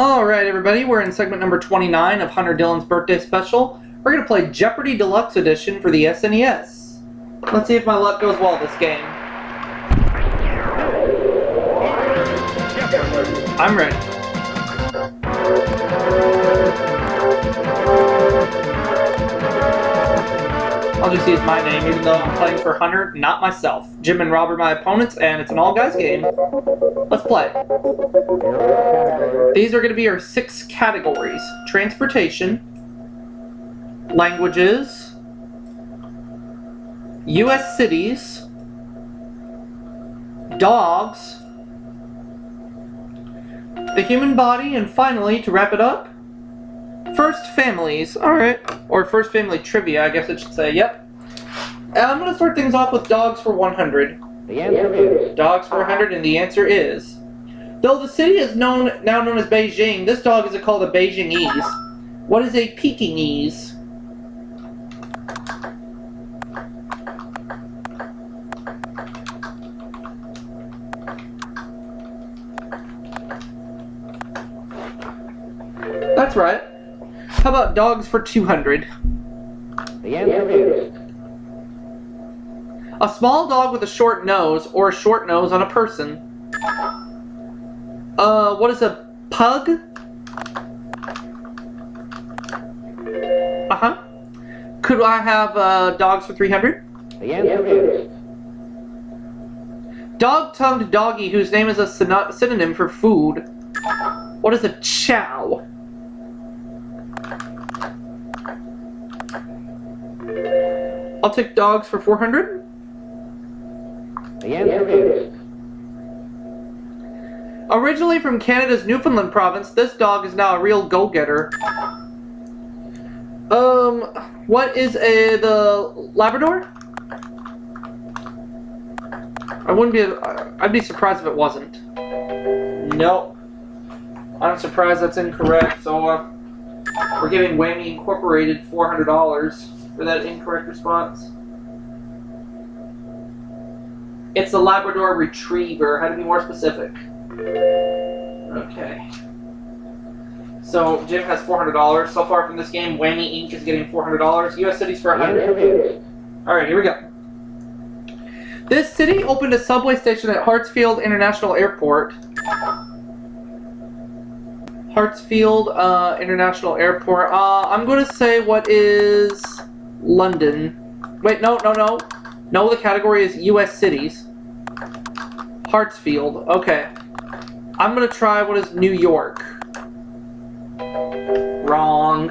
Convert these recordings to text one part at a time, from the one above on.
Alright everybody, we're in segment number 29 of Hunter Dillon's birthday special. We're going to play Jeopardy Deluxe Edition for the SNES. Let's see if my luck goes well this game. I'm ready. I'll just use my name even though I'm playing for Hunter, not myself. Jim and Rob are my opponents and it's an all-guys game. Let's play. These are going to be our 6 categories. Transportation, languages, U.S. cities, dogs, the human body, and finally, to wrap it up, first families. Alright. Or first family trivia, I guess I should say. Yep. I'm going to start things off with dogs for 100. The answer is... Dogs for 100, and the answer is... Though the city is now known as Beijing, this dog is called a Beijingese. What is a Pekingese? That's right. How about dogs for 200? The answer is... A small dog with a short nose, or a short nose on a person. What is a pug? Uh-huh. Could I have, dogs for 300? The answer is... Dog-tongued doggy whose name is a synonym for food. What is a chow? I'll take dogs for 400. The answer is... Originally from Canada's Newfoundland province, this dog is now a real go-getter. What is the Labrador? I'd be surprised if it wasn't. Nope. I'm surprised that's incorrect, so, we're giving Whammy Incorporated $400 for that incorrect response. It's the Labrador Retriever. How to be more specific? Okay. So Jim has $400 so far from this game. Whammy Inc. is getting $400. U.S. cities for 100. All right, here we go. This city opened a subway station at Hartsfield International Airport. Hartsfield International Airport. I'm going to say what is London. Wait, no. No, the category is U.S. cities. Hartsfield. Okay. I'm going to try what is New York. Wrong.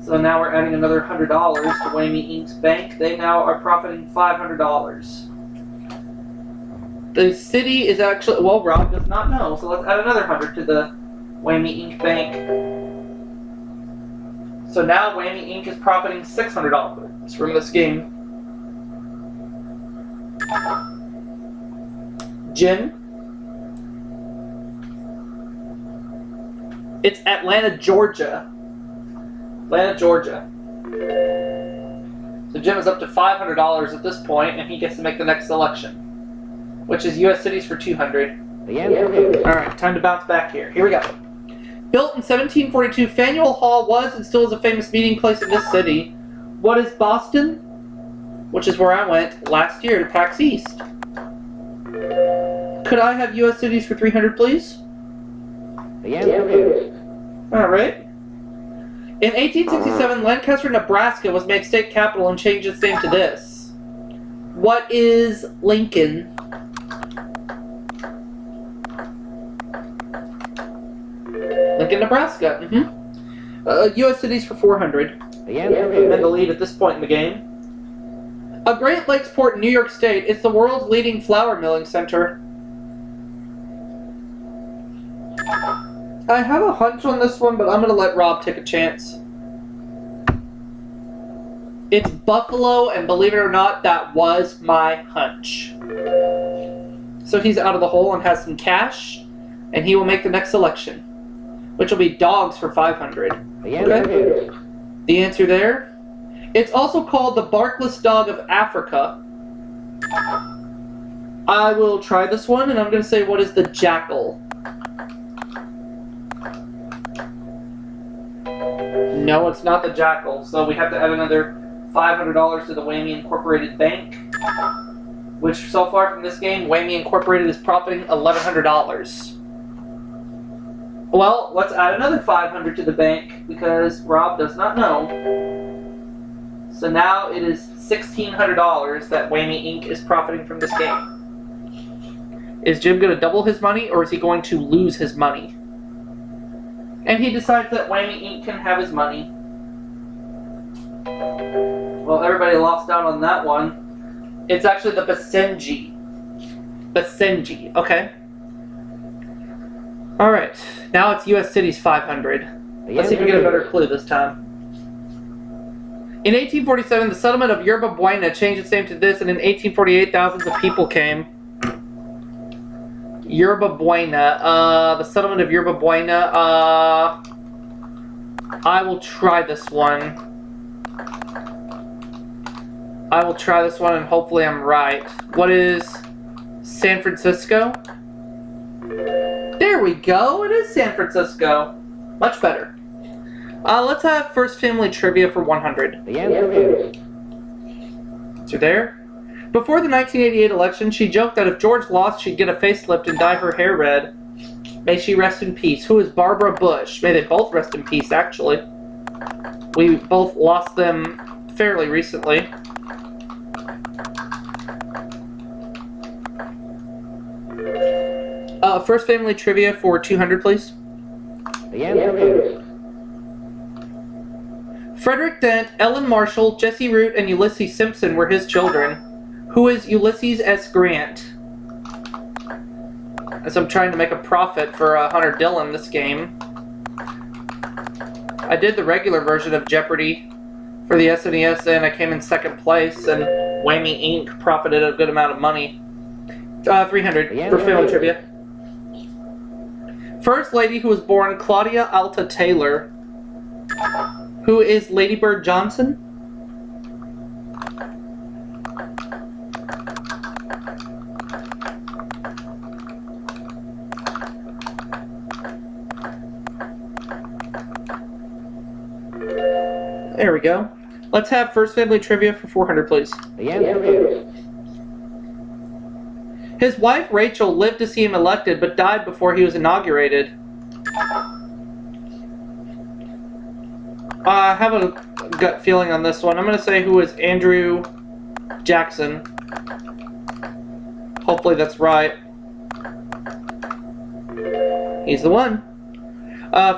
So now we're adding another $100 to Whammy Inc.'s bank. They now are profiting $500. The city is actually... Well, Rob does not know, so let's add another 100 to the Whammy Inc. bank. So now Whammy Inc. is profiting $600 from this game. Jim. It's Atlanta, Georgia. Atlanta, Georgia. So Jim is up to $500 at this point, and he gets to make the next selection, which is U.S. cities for 200. The answer is... Alright, time to bounce back here. Here we go. Built in 1742, Faneuil Hall was and still is a famous meeting place in this city. What is Boston? Which is where I went last year to PAX East. Could I have U.S. cities for 300, please? The answer is... Alright. In 1867, Lancaster, Nebraska was made state capital and changed its name to this. What is Lincoln? Lincoln, Nebraska. U.S. cities for 400. The answer I'm is... in the lead at this point in the game. A Great Lakes port in New York State. It's the world's leading flour milling center. I have a hunch on this one, but I'm going to let Rob take a chance. It's Buffalo, and believe it or not, that was my hunch. So he's out of the hole and has some cash, and he will make the next selection, which will be dogs for 500. The answer is... The answer there? It's also called the barkless dog of Africa. I will try this one, and I'm going to say, what is the jackal? No, it's not the Jackal. So we have to add another $500 to the Whammy Incorporated bank. Which, so far from this game, Whammy Incorporated is profiting $1,100. Well, let's add another $500 to the bank because Rob does not know. So now it is $1,600 that Whammy Inc. is profiting from this game. Is Jim going to double his money or is he going to lose his money? And he decides that Whammy Inc. can have his money. Well, everybody lost out on that one. It's actually the Basenji. Basenji, okay. Alright, now it's US City's 500. Let's see if we get a better clue this time. In 1847, the settlement of Yerba Buena changed its name to this, and in 1848, thousands of people came. Yerba Buena, the settlement of Yerba Buena, I will try this one. I will try this one and hopefully I'm right. What is San Francisco? There we go, it is San Francisco. Much better. Let's have first family trivia for 100. The answer is... So there. Before the 1988 election, she joked that if George lost, she'd get a facelift and dye her hair red. May she rest in peace. Who is Barbara Bush? May they both rest in peace, actually. We both lost them fairly recently. First family trivia for 200, please. The answer is... Frederick Dent, Ellen Marshall, Jesse Root, and Ulysses Simpson were his children. Who is Ulysses S. Grant? As I'm trying to make a profit for Hunter Dillon this game. I did the regular version of Jeopardy for the SNES and I came in second place, and Whammy Inc. profited a good amount of money. 300 for family trivia. First lady who was born Claudia Alta Taylor. Who is Lady Bird Johnson? There we go. Let's have first family trivia for 400, please. The answer is... His wife, Rachel, lived to see him elected, but died before he was inaugurated. I have a gut feeling on this one. I'm going to say who is Andrew Jackson. Hopefully that's right. He's the one.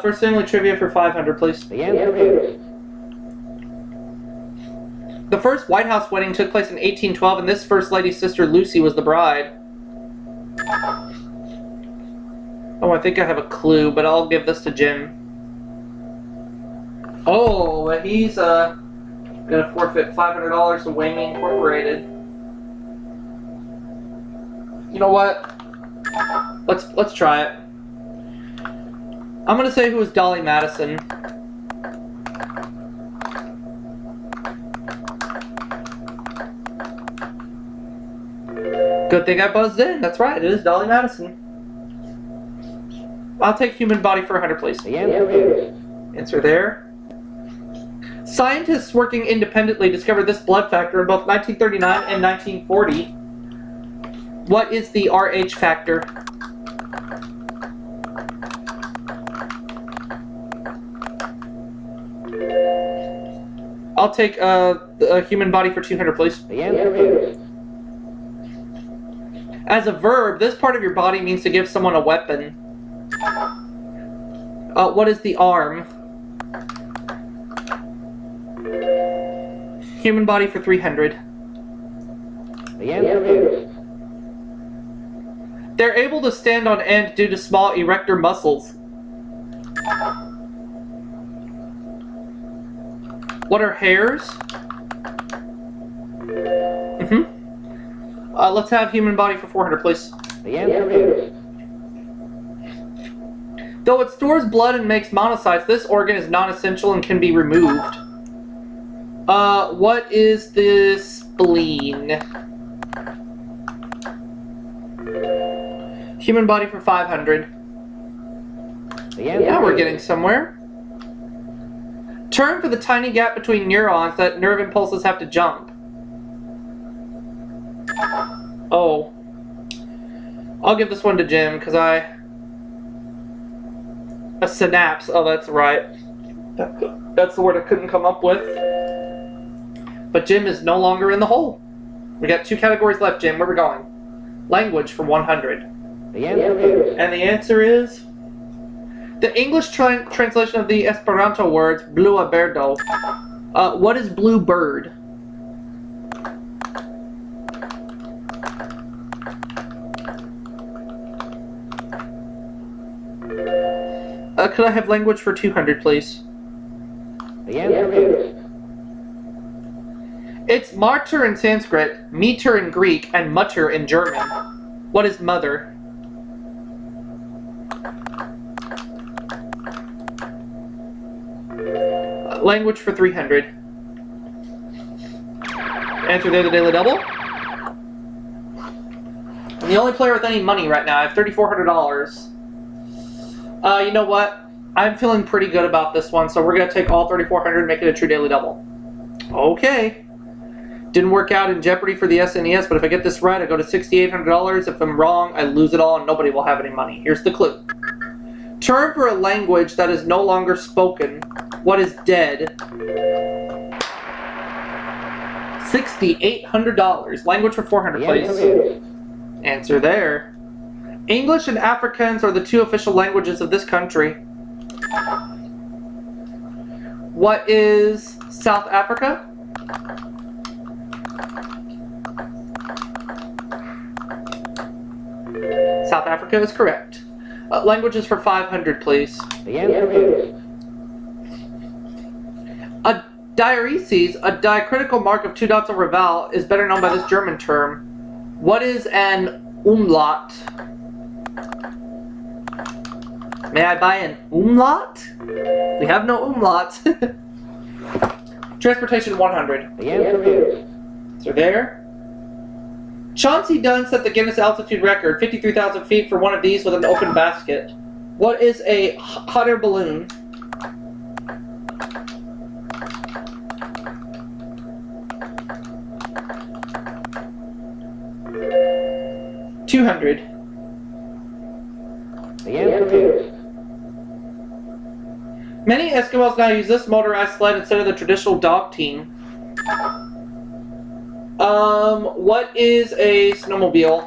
First family trivia for 500, please. The answer is... The first White House wedding took place in 1812, and this First Lady's sister Lucy was the bride. Oh, I think I have a clue, but I'll give this to Jim. Oh, but he's gonna forfeit $500 to Whammy Incorporated. You know what? Let's try it. I'm gonna say who was Dolly Madison. Good thing I buzzed in. That's right, it is Dolly Madison. I'll take human body for 100, please. The answer is... Answer there. Scientists working independently discovered this blood factor in both 1939 and 1940. What is the RH factor? I'll take a human body for 200, please. The answer is... As a verb, this part of your body means to give someone a weapon. What is the arm? Human body for 300. The answer is... They're able to stand on end due to small erector muscles. What are hairs? Let's have human body for 400, please. The answer is... Though it stores blood and makes monocytes, this organ is non-essential and can be removed. What is the spleen? Human body for 500. The answer Yeah, we're is... getting somewhere. Term for the tiny gap between neurons that nerve impulses have to jump. Oh. I'll give this one to Jim, because a synapse. Oh, that's right. That's the word I couldn't come up with. But Jim is no longer in the hole. We got 2 categories left, Jim. Where are we going? Language for 100. The answer is. And the answer is... The English translation of the Esperanto words, blua birdo. What is blue bird? Could I have language for 200, please? The answer is. It's martyr in Sanskrit, meter in Greek, and mutter in German. What is mother? Language for 300. Answer there, the Daily Double. I'm the only player with any money right now. I have $3,400. You know what? I'm feeling pretty good about this one, so we're going to take all 3,400 and make it a true Daily Double. Okay. Didn't work out in Jeopardy for the SNES, but if I get this right, I go to $6,800. If I'm wrong, I lose it all and nobody will have any money. Here's the clue. Term for a language that is no longer spoken. What is dead? $6,800. Language for 400, please. Answer there. English and Afrikaans are the 2 official languages of this country. What is South Africa? South Africa is correct. Languages for 500, please. The answer is. A diaresis, a diacritical mark of 2 dots over a vowel, is better known by this German term. What is an umlaut? May I buy an umlaut? We have no umlaut. Transportation 100. The answer is. So there. Chauncey Dunn set the Guinness altitude record, 53,000 feet, for one of these with an open basket. What is a hot air balloon? $200. The answer is. Many Eskimos now use this motorized sled instead of the traditional dog team. What is a snowmobile?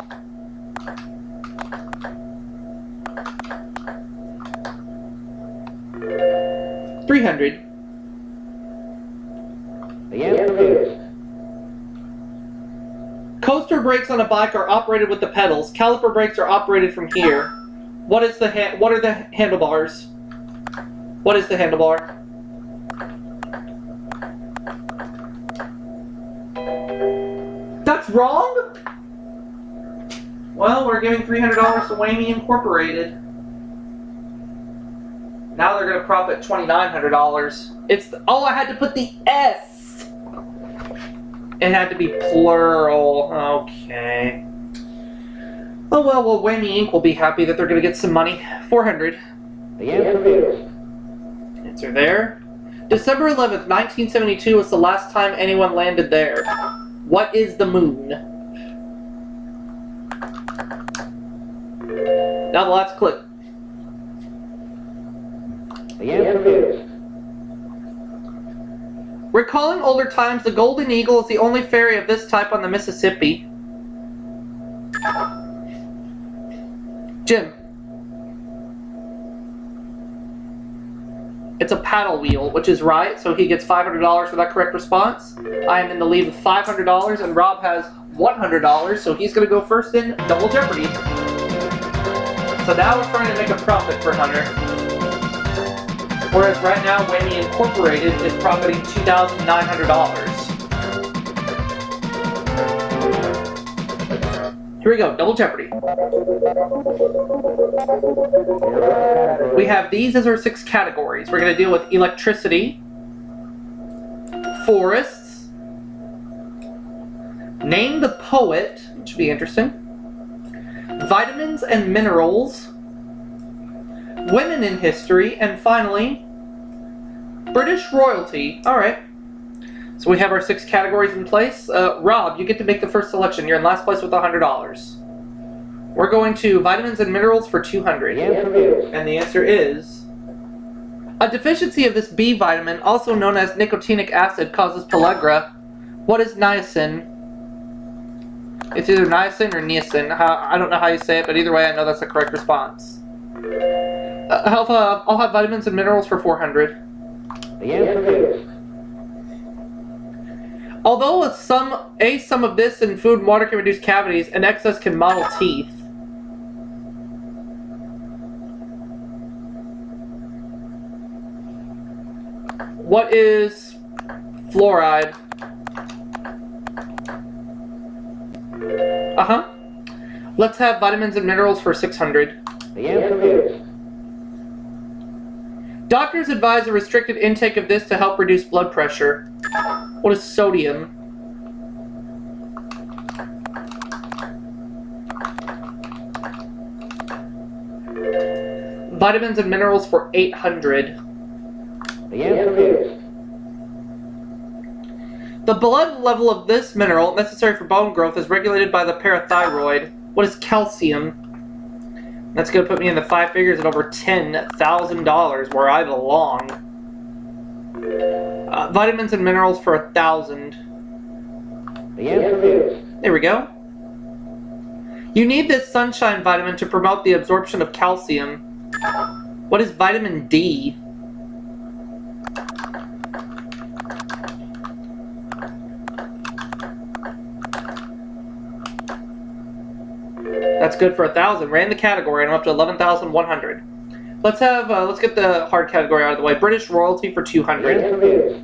$300. The answer is. Coaster brakes on a bike are operated with the pedals. Caliper brakes are operated from here. What is the what are the handlebars? What is the handlebar? That's wrong? Well, we're giving $300 to Whammy Incorporated. Now they're going to profit $2,900. Oh, I had to put the S. It had to be plural. Okay. Oh well, Whammy Inc. will be happy that they're going to get some money. $400. The answer is. Answer there. December 11th, 1972 was the last time anyone landed there. What is the moon? Now the last clip. The answer is. Recalling older times, the Golden Eagle is the only ferry of this type on the Mississippi. Jim. It's a paddle wheel, which is right, so he gets $500 for that correct response. I am in the lead with $500, and Rob has $100, so he's going to go first in Double Jeopardy. So now we're trying to make a profit for Hunter. Whereas right now, Whammy Incorporated is profiting $2,900. Here we go, Double Jeopardy. We have these as our 6 categories. We're going to deal with electricity, forests, name the poet, which should be interesting, vitamins and minerals, women in history, and finally, British royalty. Alright. So we have our 6 categories in place. Rob, you get to make the first selection. You're in last place with $100. We're going to vitamins and minerals for $200. The answer is. And the answer is... A deficiency of this B vitamin, also known as nicotinic acid, causes pellagra. What is niacin? It's either niacin or niacin. I don't know how you say it, but either way, I know that's the correct response. I'll have vitamins and minerals for $400. The answer is. Although a sum of this in food and water can reduce cavities, an excess can mottle teeth. What is fluoride? Let's have vitamins and minerals for $600. The answer is. Doctors advise a restricted intake of this to help reduce blood pressure. What is sodium? Vitamins and minerals for $800. The answer is. The blood level of this mineral, necessary for bone growth, is regulated by the parathyroid. What is calcium? That's going to put me in the 5 figures at over $10,000, where I belong. Vitamins and minerals for $1,000. The answer is. There we go. You need this sunshine vitamin to promote the absorption of calcium. What is vitamin D? That's good for $1,000. Ran the category and I'm up to $11,100. Let's get the hard category out of the way. British royalty for The $200. answer is.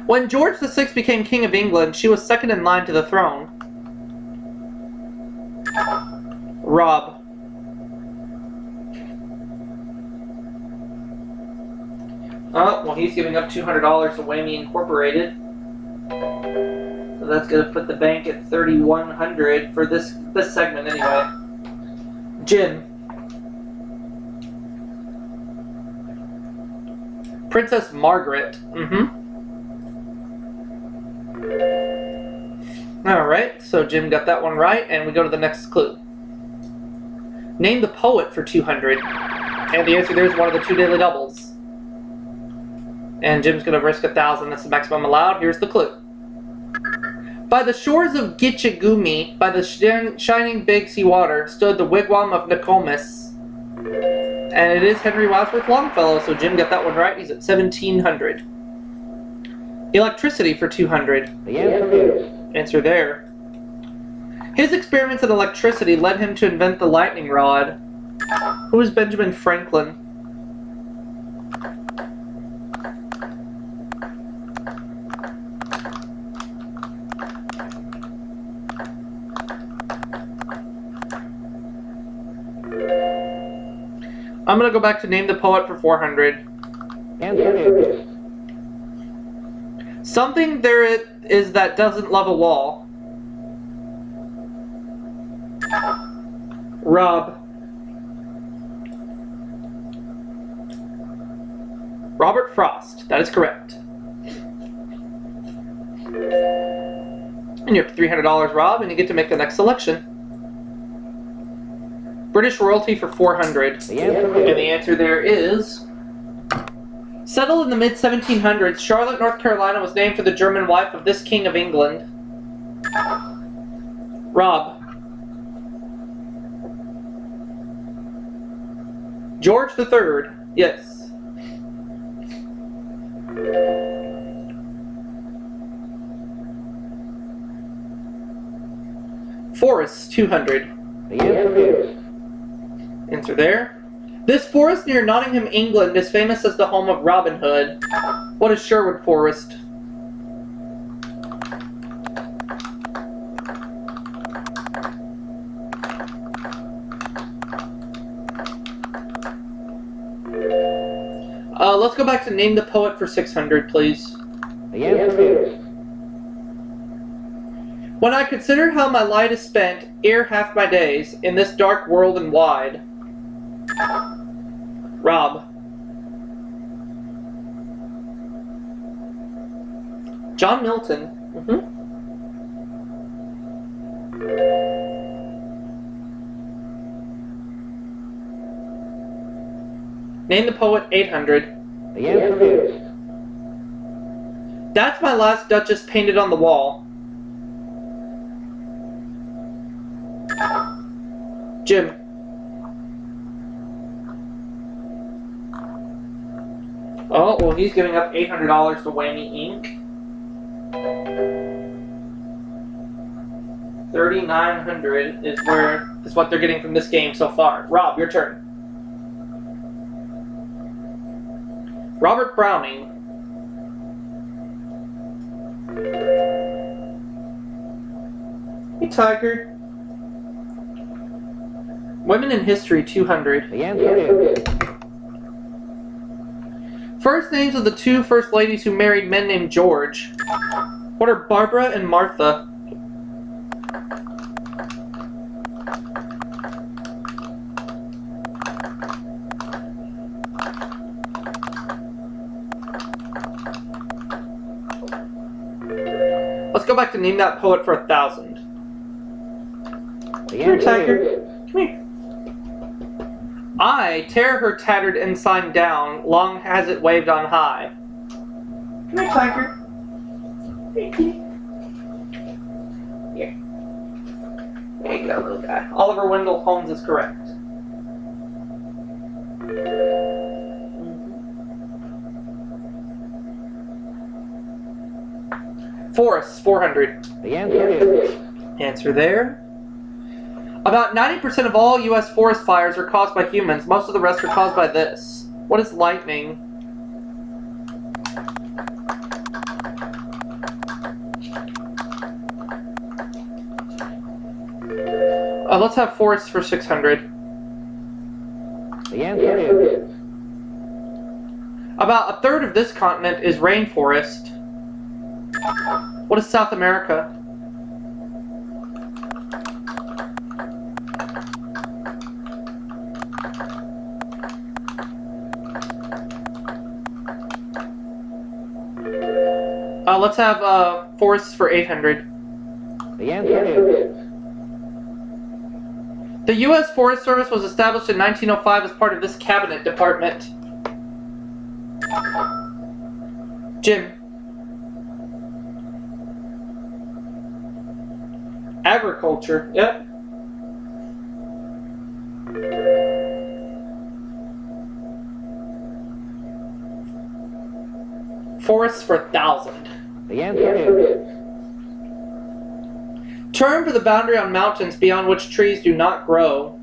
When George VI became King of England, she was second in line to the throne. Rob. Oh, well, he's giving up $200 to Whammy Incorporated. So that's going to put the bank at $3,100 for this segment anyway. Jim. Princess Margaret. Alright, so Jim got that one right, and we go to the next clue. Name the poet for $200. And the answer there is one of the 2 daily doubles. And Jim's going to risk $1,000. That's the maximum allowed. Here's the clue. By the shores of Gitchagumi, by the shining big sea water, stood the wigwam of Nokomis. And it is Henry Wadsworth Longfellow, so Jim got that one right. He's at $1,700. Electricity for $200. The answer is. Answer there. His experiments in electricity led him to invent the lightning rod. Who is Benjamin Franklin? I'm going to go back to name the poet for $400. Answer is. Something there is that doesn't love a wall. Rob. Robert Frost. That is correct. And you're up to $300, Rob, and you get to make the next selection. British royalty for $400. The answer And is. the answer there is... Settled in the mid-1700s, Charlotte, North Carolina was named for the German wife of this King of England. Rob. George III. Yes. Forest, $200. The answer is. Answer there. This forest near Nottingham, England is famous as the home of Robin Hood. What is Sherwood Forest? Let's go back to name the poet for $600, please. The answer is. When I consider how my light is spent, ere half my days, in this dark world and wide. Rob. John Milton. Name the poet 800. The answer is That's my last Duchess painted on the wall. Jim. Oh, well, he's giving up $800 to Whammy Inc. $3,900 is what they're getting from this game so far. Rob, your turn. Robert Browning. Hey, Tiger. Women in History 200. the answer is First names of the two first ladies who married men named George. What are Barbara and Martha? Let's go back to name that poet for 1,000. the Come here, answer Tiger. is Come here. I tear her tattered ensign down, long has it waved on high. Come here, Tiger. Here. There you go, little guy. Oliver Wendell Holmes is correct. Forests, 400. the answer is Answer there. About 90% of all U.S. forest fires are caused by humans. Most of the rest are caused by this. What is lightning? Let's have forests for 600. the answer is About a third of this continent is rainforest. What is South America? Let's have forests for 800. the answer is The U.S. Forest Service was established in 1905 as part of this cabinet department. Jim. Agriculture. Yep. Forests for 1,000. the answer is Term for the boundary on mountains beyond which trees do not grow.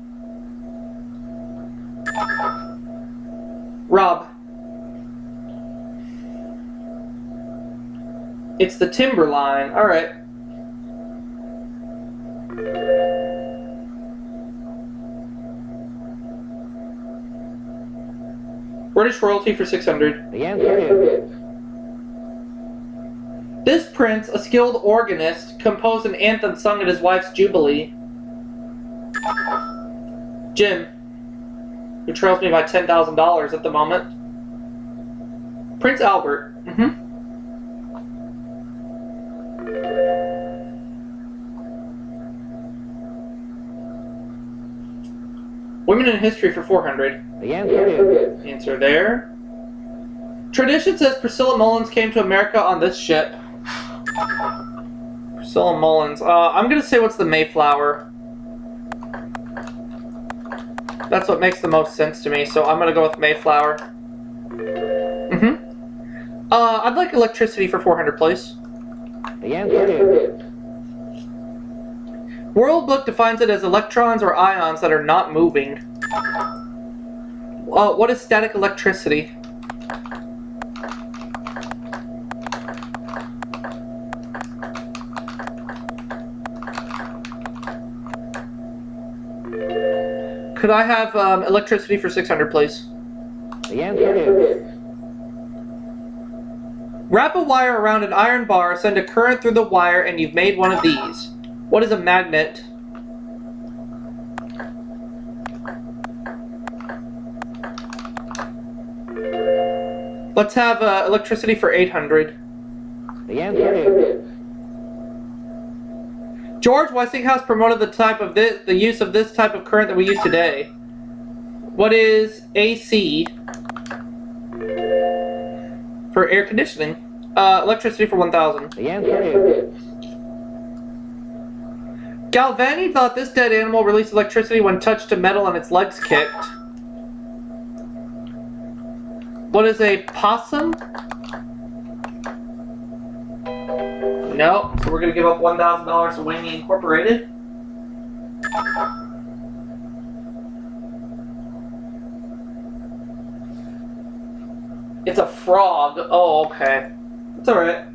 Rob. It's the timberline. Alright. British royalty for 600. the answer is This prince, a skilled organist, composed an anthem sung at his wife's jubilee. Jim, who trails me by $10,000 at the moment. Prince Albert. Women in History for 400. the answer is Answer there. Tradition says Priscilla Mullins came to America on this ship. Priscilla Mullins. I'm gonna say what's the Mayflower. That's what makes the most sense to me, so I'm gonna go with Mayflower. I'd like electricity for 400, please. the answer is World Book defines it as electrons or ions that are not moving. What is static electricity? Could I have electricity for 600, please? the answer is Wrap a wire around an iron bar, send a current through the wire, and you've made one of these. What is a magnet? Let's have electricity for 800. The answer is George Westinghouse promoted the use of this type of current that we use today. What is AC for air conditioning? Electricity for 1000. the answer is Galvani thought this dead animal released electricity when touched to metal and its legs kicked. What is a possum? No, so we're going to give up $1,000 to Whammy Incorporated. It's a frog. Oh, okay. It's alright.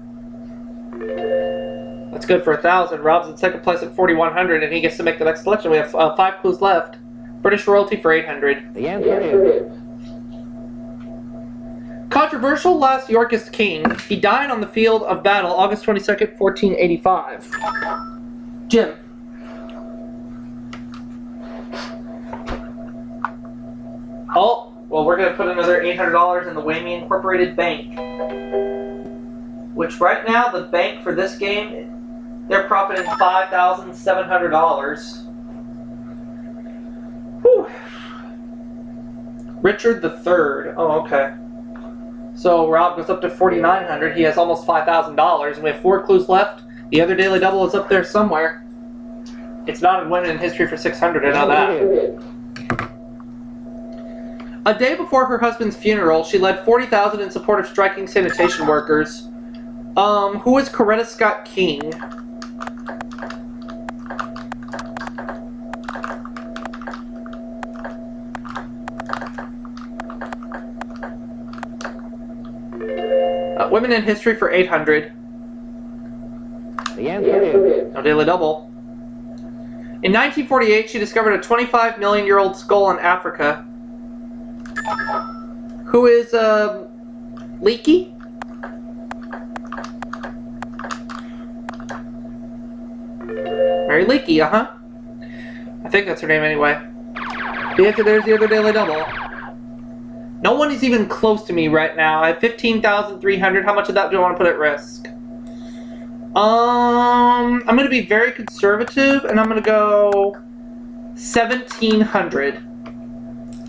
That's good for 1,000. Rob's in second place at 4,100, and he gets to make the next selection. We have 5 clues left. British royalty for 800. the answer is Controversial last Yorkist king. He died on the field of battle August 22nd, 1485. Jim. Oh, well, we're going to put another $800 in the Whammy Incorporated bank. Which right now, the bank for this game, they're profiting $5,700. Whew. Richard III. Oh, okay. So Rob goes up to 4,900. He has almost $5,000, and we have 4 clues left. The other daily double is up there somewhere. It's not in Women in History for 600. I know that. A day before her husband's funeral, she led 40,000 in support of striking sanitation workers. Who is Coretta Scott King? Women in History for 800. the answer is No daily double. In 1948, she discovered a 25 million year old skull in Africa. Who is, Leakey? Mary Leakey, uh-huh. I think that's her name anyway. The answer there is the other daily double. No one is even close to me right now. I have 15,300. How much of that do I want to put at risk? I'm going to be very conservative, and I'm going to go 1,700.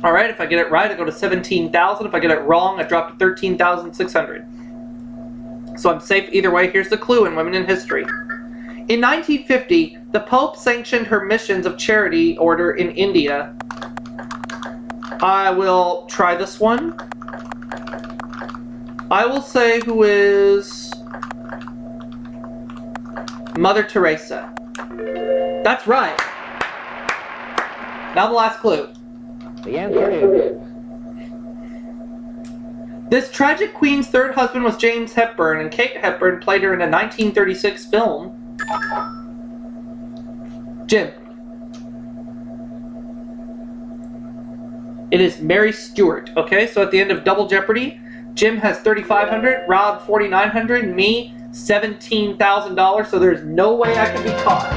Alright, if I get it right, I go to 17,000. If I get it wrong, I drop to 13,600. So I'm safe either way. Here's the clue in Women in History. In 1950, the Pope sanctioned her missions of charity order in India. I will try this one. I will say who is Mother Teresa. That's right. Now the last clue. the answer is This tragic queen's third husband was James Hepburn, and Kate Hepburn played her in a 1936 film. Jim. It is Mary Stuart. Okay, so at the end of Double Jeopardy, Jim has 3,500, Rob 4,900, me $17,000. So there's no way I can be caught.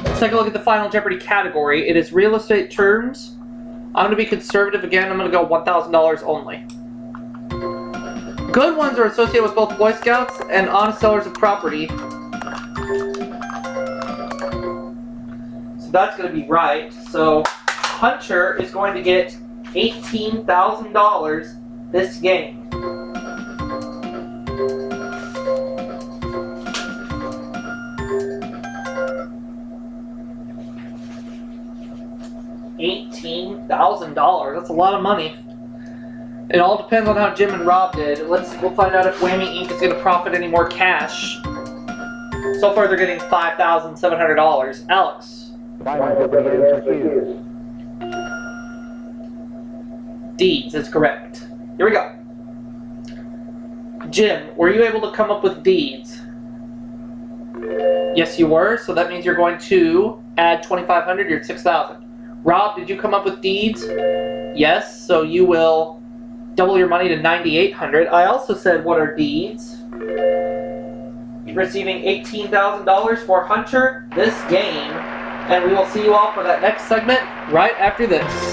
Let's take a look at the final Jeopardy category. It is real estate terms. I'm going to be conservative again. I'm going to go $1,000 only. Good ones are associated with both Boy Scouts and honest sellers of property. So that's going to be right. So Hunter is going to get $18,000 this game. $18,000. That's a lot of money. It all depends on how Jim and Rob did. We'll find out if Whammy Inc. is going to profit any more cash. So far, they're getting $5,700. Alex. Deeds is correct. Here we go. Jim, were you able to come up with deeds? Yes, you were. So that means you're going to add 2,500. You're at 6,000. Rob, did you come up with deeds? Yes. So you will double your money to 9,800. I also said, what are deeds? receiving $18,000 for Hunter this game. And we will see you all for that next segment right after this.